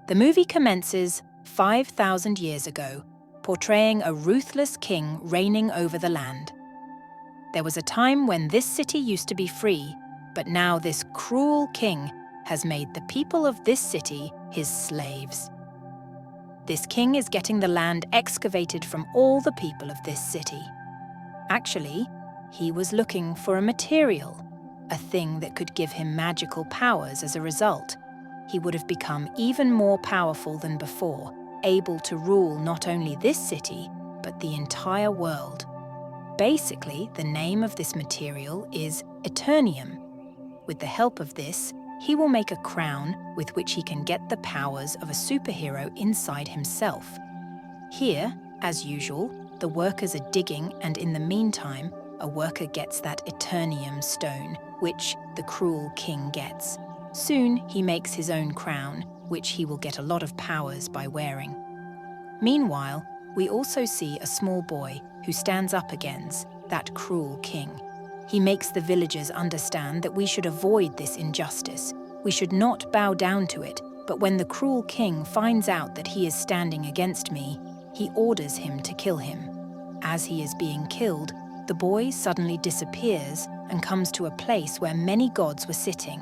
The movie commences 5,000 years ago, portraying a ruthless king reigning over the land. There was a time when this city used to be free, but now this cruel king has made the people of this city his slaves. This king is getting the land excavated from all the people of this city. Actually, he was looking for a material, a thing that could give him magical powers as a result. He would have become even more powerful than before, able to rule not only this city, but the entire world. Basically, the name of this material is Eternium. With the help of this, he will make a crown with which he can get the powers of a superhero inside himself. Here, as usual, the workers are digging, and in the meantime, a worker gets that Eternium stone, which the cruel king gets. Soon, he makes his own crown, which he will get a lot of powers by wearing. Meanwhile, we also see a small boy who stands up against that cruel king. He makes the villagers understand that we should avoid this injustice. We should not bow down to it, but when the cruel king finds out that he is standing against me, he orders him to kill him. As he is being killed, the boy suddenly disappears and comes to a place where many gods were sitting.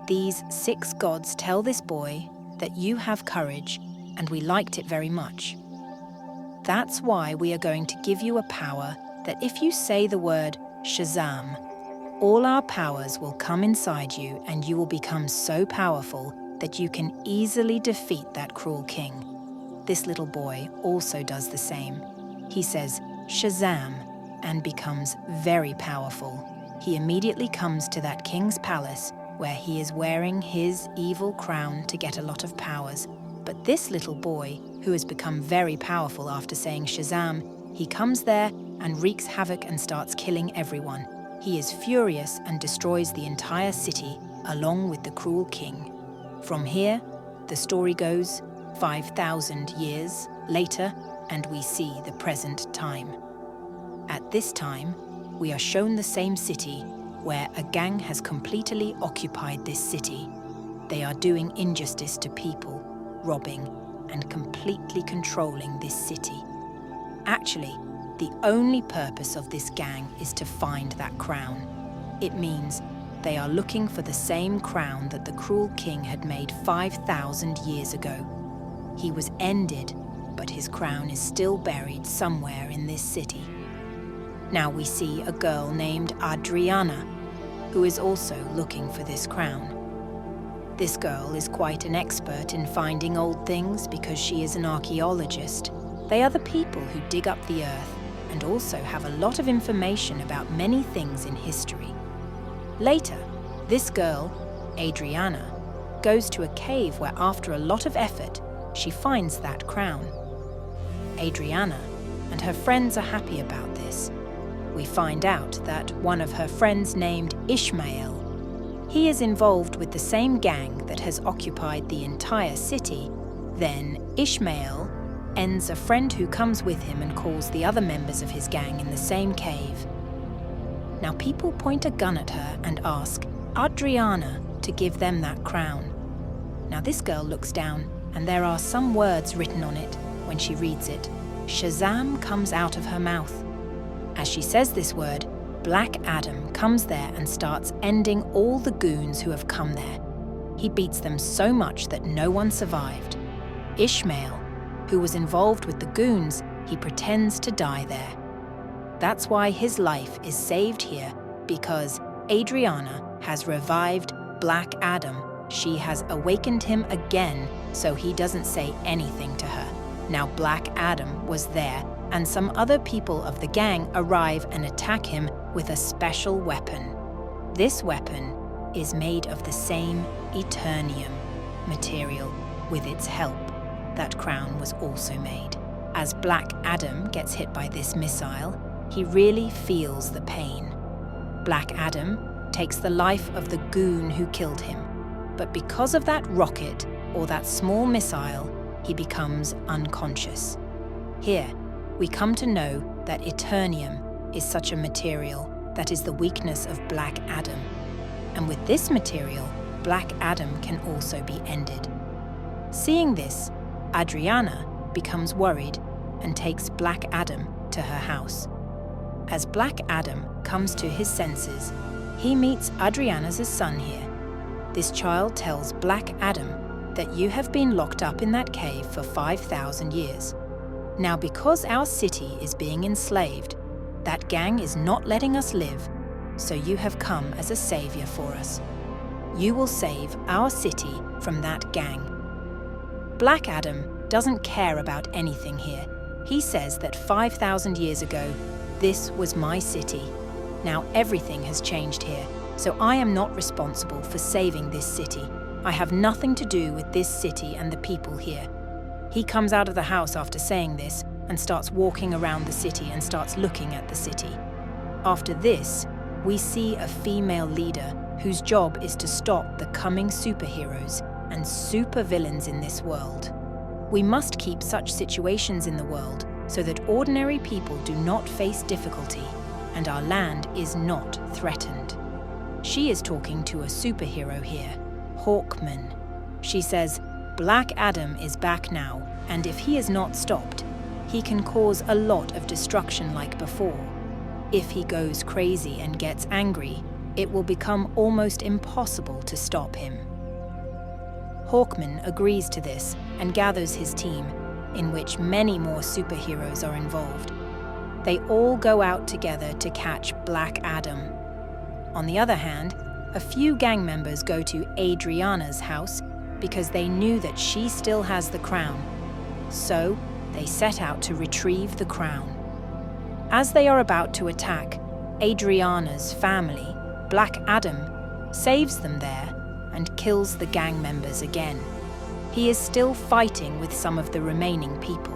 These 6 gods tell this boy that you have courage, and we liked it very much. That's why we are going to give you a power that if you say the word Shazam, all our powers will come inside you and you will become so powerful that you can easily defeat that cruel king. This little boy also does the same. He says Shazam and becomes very powerful. He immediately comes to that king's palace where he is wearing his evil crown to get a lot of powers. But this little boy, who has become very powerful after saying Shazam, he comes there and wreaks havoc and starts killing everyone. He is furious and destroys the entire city, along with the cruel king. From here, the story goes 5,000 years later, and we see the present time. At this time, we are shown the same city, where a gang has completely occupied this city. They are doing injustice to people, robbing, and completely controlling this city. Actually, the only purpose of this gang is to find that crown. It means they are looking for the same crown that the cruel king had made 5,000 years ago. He was ended, but his crown is still buried somewhere in this city. Now we see a girl named Adriana, who is also looking for this crown. This girl is quite an expert in finding old things because she is an archaeologist. They are the people who dig up the earth and also have a lot of information about many things in history. Later, this girl, Adriana, goes to a cave where after a lot of effort, she finds that crown. Adriana and her friends are happy about this. We find out that one of her friends named Ishmael, he is involved with the same gang that has occupied the entire city. Then Ishmael ends a friend who comes with him and calls the other members of his gang in the same cave. Now people point a gun at her and ask Adriana to give them that crown. Now this girl looks down and there are some words written on it. When she reads it, Shazam comes out of her mouth. As she says this word, Black Adam comes there and starts ending all the goons who have come there. He beats them so much that no one survived. Ishmael, who was involved with the goons, he pretends to die there. That's why his life is saved here, because Adriana has revived Black Adam. She has awakened him again, so he doesn't say anything to her. Now Black Adam was there, and some other people of the gang arrive and attack him with a special weapon. This weapon is made of the same Eternium material. With its help, that crown was also made. As Black Adam gets hit by this missile, he really feels the pain. Black Adam takes the life of the goon who killed him, but because of that rocket or that small missile, he becomes unconscious. Here, we come to know that Eternium is such a material that is the weakness of Black Adam. And with this material, Black Adam can also be ended. Seeing this, Adriana becomes worried and takes Black Adam to her house. As Black Adam comes to his senses, he meets Adriana's son here. This child tells Black Adam that you have been locked up in that cave for 5,000 years. Now, because our city is being enslaved, that gang is not letting us live, so you have come as a savior for us. You will save our city from that gang. Black Adam doesn't care about anything here. He says that 5,000 years ago, this was my city. Now everything has changed here, so I am not responsible for saving this city. I have nothing to do with this city and the people here. He comes out of the house after saying this and starts walking around the city and starts looking at the city. After this, we see a female leader whose job is to stop the coming superheroes and supervillains in this world. We must keep such situations in the world so that ordinary people do not face difficulty and our land is not threatened. She is talking to a superhero here, Hawkman. She says, Black Adam is back now, and if he is not stopped, he can cause a lot of destruction like before. If he goes crazy and gets angry, it will become almost impossible to stop him. Hawkman agrees to this and gathers his team, in which many more superheroes are involved. They all go out together to catch Black Adam. On the other hand, a few gang members go to Adriana's house because they knew that she still has the crown. So, they set out to retrieve the crown. As they are about to attack, Adriana's family, Black Adam, saves them there and kills the gang members again. He is still fighting with some of the remaining people.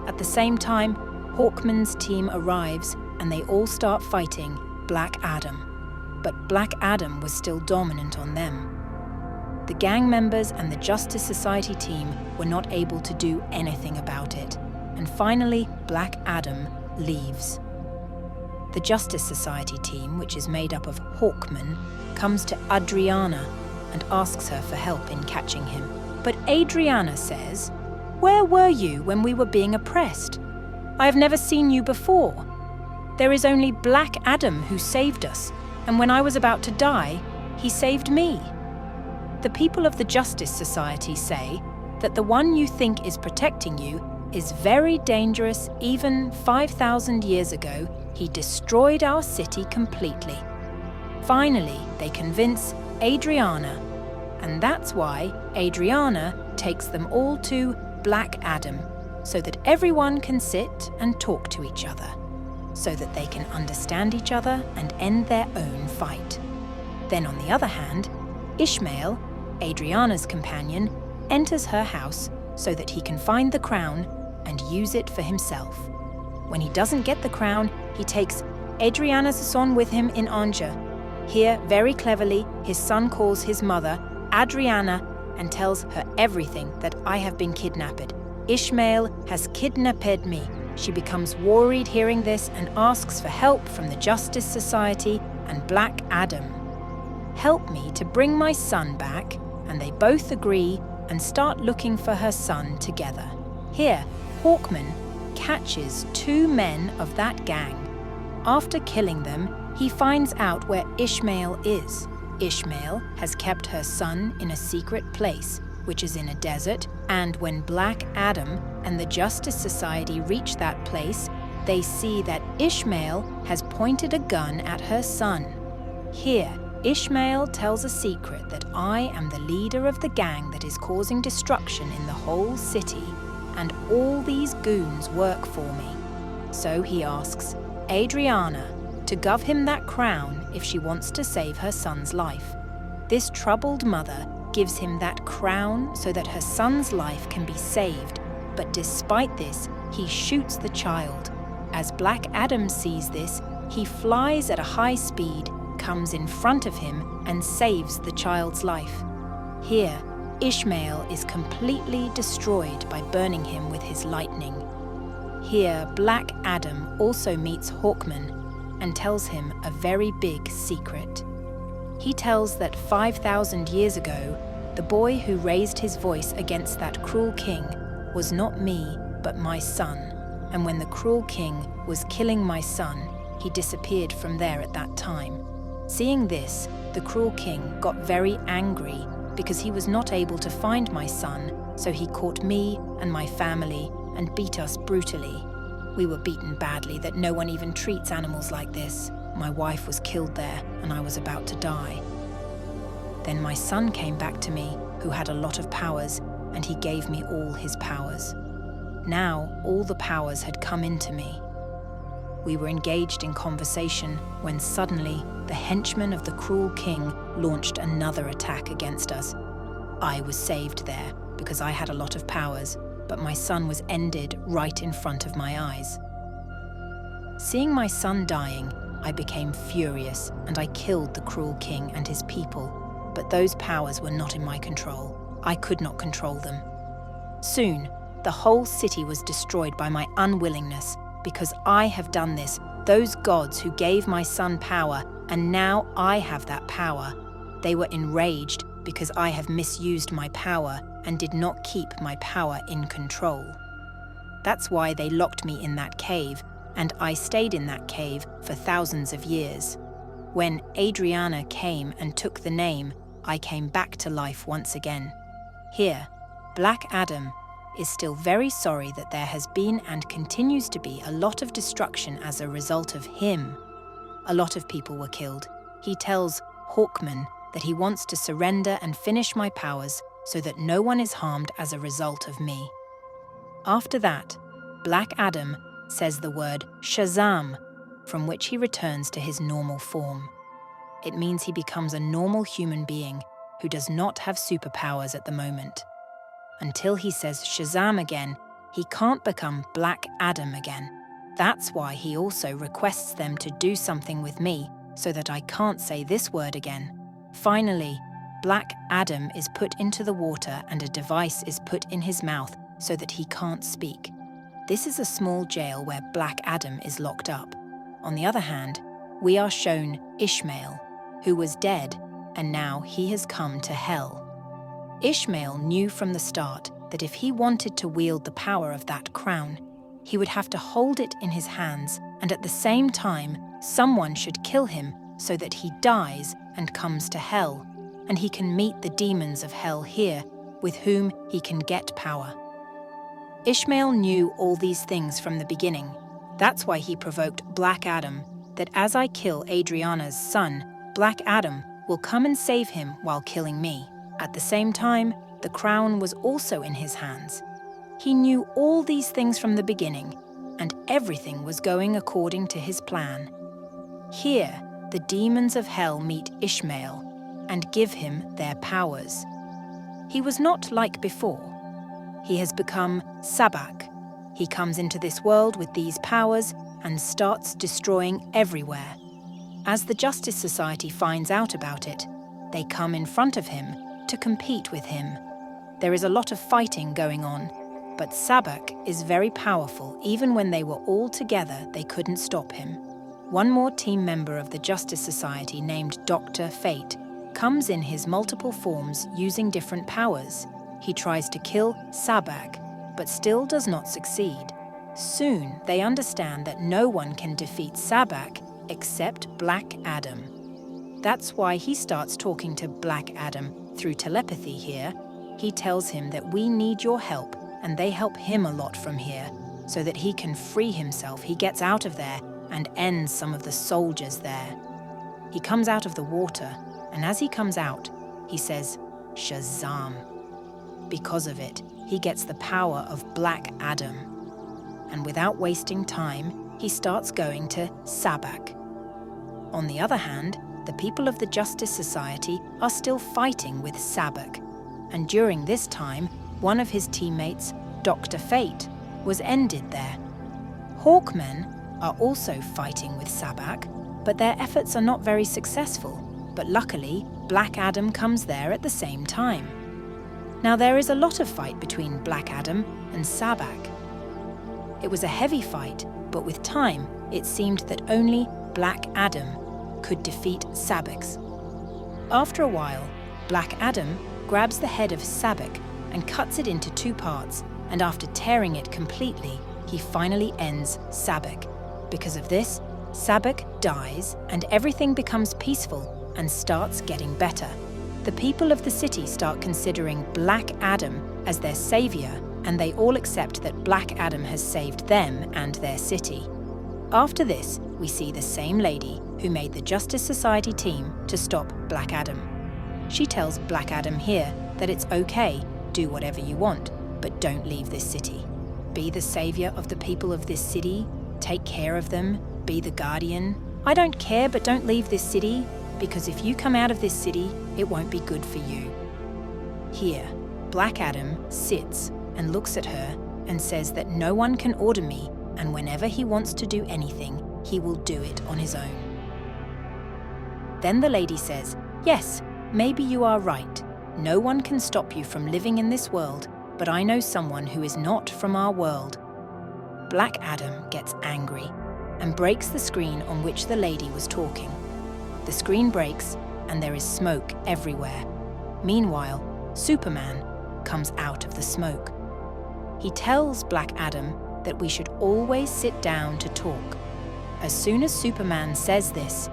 At the same time, Hawkman's team arrives and they all start fighting Black Adam. But Black Adam was still dominant on them. The gang members and the Justice Society team were not able to do anything about it, and finally Black Adam leaves. The Justice Society team, which is made up of Hawkman, comes to Adriana and asks her for help in catching him. But Adriana says, "Where were you when we were being oppressed? I have never seen you before. There is only Black Adam who saved us, and when I was about to die, he saved me." The people of the Justice Society say that the one you think is protecting you is very dangerous. Even 5,000 years ago, he destroyed our city completely. Finally, they convince Adriana, and that's why Adriana takes them all to Black Adam, so that everyone can sit and talk to each other, so that they can understand each other and end their own fight. Then on the other hand, Ishmael, Adriana's companion, enters her house so that he can find the crown and use it for himself. When he doesn't get the crown, he takes Adriana's son with him in Anja. Here, very cleverly, his son calls his mother, Adriana, and tells her everything, that I have been kidnapped. Ishmael has kidnapped me. She becomes worried hearing this and asks for help from the Justice Society and Black Adam. "Help me to bring my son back," and they both agree and start looking for her son together. Here, Hawkman catches 2 men of that gang. After killing them, he finds out where Ishmael is. Ishmael has kept her son in a secret place, which is in a desert, and when Black Adam and the Justice Society reach that place, they see that Ishmael has pointed a gun at her son. Here, Ishmael tells a secret that I am the leader of the gang that is causing destruction in the whole city, and all these goons work for me. So he asks Adriana to give him that crown if she wants to save her son's life. This troubled mother gives him that crown so that her son's life can be saved, but despite this, he shoots the child. As Black Adam sees this, he flies at a high speed, comes in front of him, and saves the child's life. Here, Ishmael is completely destroyed by burning him with his lightning. Here, Black Adam also meets Hawkman and tells him a very big secret. He tells that 5,000 years ago, The boy who raised his voice against that cruel king was not me, but my son. And when the cruel king was killing my son, he disappeared from there at that time. Seeing this, the cruel king got very angry because he was not able to find my son, so he caught me and my family and beat us brutally. We were beaten badly that no one even treats animals like this. My wife was killed there and I was about to die. Then my son came back to me, who had a lot of powers, and he gave me all his powers. Now all the powers had come into me. We were engaged in conversation when suddenly the henchman of the cruel king launched another attack against us. I was saved there because I had a lot of powers, but my son was ended right in front of my eyes. Seeing my son dying, I became furious and I killed the cruel king and his people, but those powers were not in my control. I could not control them. Soon, the whole city was destroyed by my unwillingness. Because I have done this, those gods who gave my son power, and now I have that power, they were enraged because I have misused my power and did not keep my power in control. That's why they locked me in that cave, and I stayed in that cave for thousands of years. When Adriana came and took the name, I came back to life once again. Here, Black Adam is still very sorry that there has been and continues to be a lot of destruction as a result of him. A lot of people were killed. He tells Hawkman that he wants to surrender and finish my powers so that no one is harmed as a result of me. After that, Black Adam says the word Shazam, from which he returns to his normal form. It means he becomes a normal human being who does not have superpowers at the moment. Until he says Shazam again, he can't become Black Adam again. That's why he also requests them to do something with me so that I can't say this word again. Finally, Black Adam is put into the water and a device is put in his mouth so that he can't speak. This is a small jail where Black Adam is locked up. On the other hand, we are shown Ishmael, who was dead, and now he has come to hell. Ishmael knew from the start that if he wanted to wield the power of that crown, he would have to hold it in his hands, and at the same time, someone should kill him so that he dies and comes to hell, and he can meet the demons of hell here, with whom he can get power. Ishmael knew all these things from the beginning. That's why he provoked Black Adam, that as I kill Adriana's son, Black Adam will come and save him while killing me. At the same time, the crown was also in his hands. He knew all these things from the beginning, and everything was going according to his plan. Here, the demons of hell meet Ishmael and give him their powers. He was not like before. He has become Sabak. He comes into this world with these powers and starts destroying everywhere. As the Justice Society finds out about it, they come in front of him to compete with him. There is a lot of fighting going on, but Sabak is very powerful. Even when they were all together, they couldn't stop him. One more team member of the Justice Society named Dr. Fate comes in his multiple forms using different powers. He tries to kill Sabak, but still does not succeed. Soon, they understand that no one can defeat Sabak except Black Adam. That's why he starts talking to Black Adam through telepathy here. He tells him that we need your help, and they help him a lot from here, so that he can free himself. He gets out of there and ends some of the soldiers there. He comes out of the water, and as he comes out, he says, Shazam. Because of it, he gets the power of Black Adam. And without wasting time, he starts going to Sabak. On the other hand, the people of the Justice Society are still fighting with Sabak. And during this time, one of his teammates, Dr. Fate, was ended there. Hawkmen are also fighting with Sabak, but their efforts are not very successful. But luckily, Black Adam comes there at the same time. Now there is a lot of fight between Black Adam and Sabak. It was a heavy fight, but with time, it seemed that only Black Adam could defeat Sabak. After a while, Black Adam grabs the head of Sabak and cuts it into two parts, and after tearing it completely, he finally ends Sabak. Because of this, Sabak dies and everything becomes peaceful and starts getting better. The people of the city start considering Black Adam as their savior, and they all accept that Black Adam has saved them and their city. After this, we see the same lady who made the Justice Society team to stop Black Adam. She tells Black Adam here that it's okay, do whatever you want, but don't leave this city. Be the savior of the people of this city, take care of them, be the guardian. I don't care, but don't leave this city, because if you come out of this city, it won't be good for you. Here, Black Adam sits and looks at her and says that no one can order me, and whenever he wants to do anything, he will do it on his own. Then the lady says, yes, maybe you are right. No one can stop you from living in this world, but I know someone who is not from our world. Black Adam gets angry and breaks the screen on which the lady was talking. The screen breaks and there is smoke everywhere. Meanwhile, Superman comes out of the smoke. He tells Black Adam that we should always sit down to talk. As soon as Superman says this,